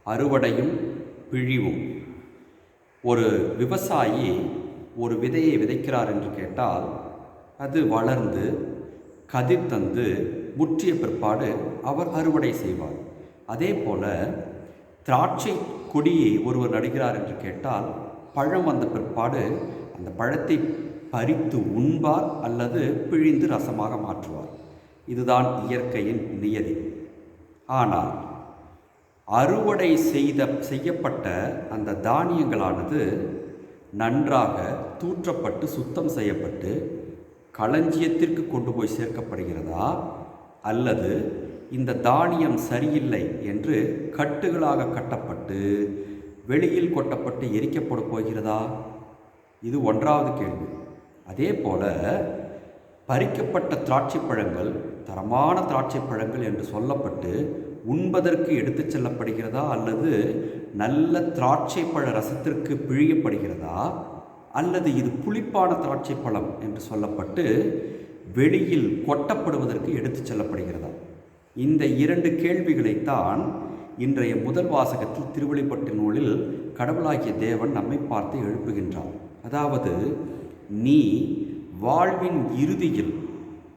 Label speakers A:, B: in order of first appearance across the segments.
A: அறுவடையும் பிழிவும். ஒரு விவசாயி ஒரு விதையை விதைக்கிறார் என்று கேட்டால் அது வளர்ந்து கதிர் தந்து முற்றிய பிற்பாடு அவர் அறுவடை செய்வார். அதே போல திராட்சை கொடியை ஒருவர் நடுகிறார் என்று கேட்டால் பழம் வந்த பிற்பாடு அந்த பழத்தை பறித்து உண்பார் அல்லது பிழிந்து ரசமாக மாற்றுவார். இதுதான் இயற்கையின் நியதி. ஆனால் அறுவடை செய்யப்பட்ட அந்த தானியங்களானது நன்றாக தூற்றப்பட்டு சுத்தம் செய்யப்பட்டு களஞ்சியத்திற்கு கொண்டு போய் சேர்க்கப்படுகிறதா, அல்லது இந்த தானியம் சரியில்லை என்று கட்டுகளாக கட்டப்பட்டு வெளியில் கொட்டப்பட்டு எரிக்கப்பட போகிறதா? இது ஒன்றாவது கேள்வி. அதே போல பறிக்கப்பட்ட திராட்சை பழங்கள் தரமான திராட்சை பழங்கள் என்று சொல்லப்பட்டு உண்பதற்கு எடுத்து செல்லப்படுகிறதா, அல்லது நல்ல திராட்சை பழ ரசத்திற்கு பிழியப்படுகிறதா, அல்லது இது புளிப்பான திராட்சை பழம் என்று சொல்லப்பட்டு வெளியில் கொட்டப்படுவதற்கு எடுத்து செல்லப்படுகிறதா? இந்த இரண்டு கேள்விகளைத்தான் இன்றைய முதல் வாசகத்தில் திருவெளிப்பட்டு நூலில் கடவுளாகிய தேவன் நம்மை பார்த்து எழுப்புகின்றார். அதாவது, நீ வாழ்வின் இறுதியில்,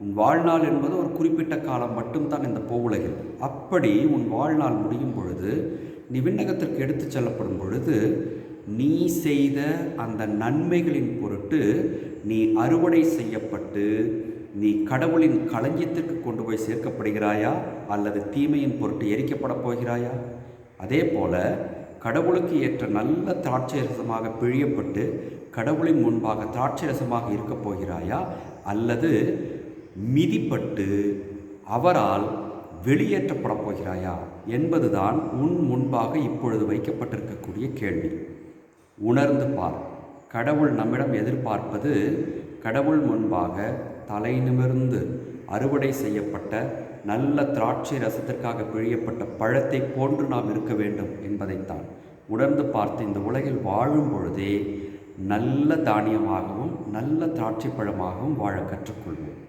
A: உன் வாழ்நாள் என்பது ஒரு குறிப்பிட்ட காலம் மட்டும்தான் இந்த பூவுலகில், அப்படி உன் வாழ்நாள் முடியும் பொழுது, நீ விண்ணகத்திற்கு எடுத்து செல்லப்படும் பொழுது, நீ செய்த அந்த நன்மைகளின் பொருட்டு நீ அறுவடை செய்யப்பட்டு நீ கடவுளின் களஞ்சியத்திற்கு கொண்டு போய் சேர்க்கப்படுகிறாயா, அல்லது தீமையின் பொருட்டு எரிக்கப்படப் போகிறாயா? அதே போல கடவுளுக்கு ஏற்ற நல்ல திராட்சை ரசமாக பிழியப்பட்டு கடவுளின் முன்பாக திராட்சை ரசமாக இருக்கப் போகிறாயா, அல்லது மிதிப்பட்டு அவரால் வெளியேற்றப்படப் போகிறாயா என்பதுதான் உன் முன்பாக இப்பொழுது வைக்கப்பட்டிருக்கக்கூடிய கேள்வி. உணர்ந்து பார். கடவுள் நம்மிடம் எதிர்பார்ப்பது கடவுள் முன்பாக தலை நிமிர்ந்து அறுவடை செய்யப்பட்ட நல்ல திராட்சை ரசத்திற்காக பிழியப்பட்ட பழத்தை போன்று நாம் இருக்க வேண்டும் என்பதைத்தான். உணர்ந்து பார்த்து இந்த உலகில் வாழும் பொழுதே நல்ல தானியமாகவும் நல்ல திராட்சை பழமாகவும் வாழ கற்றுக்கொள்வோம்.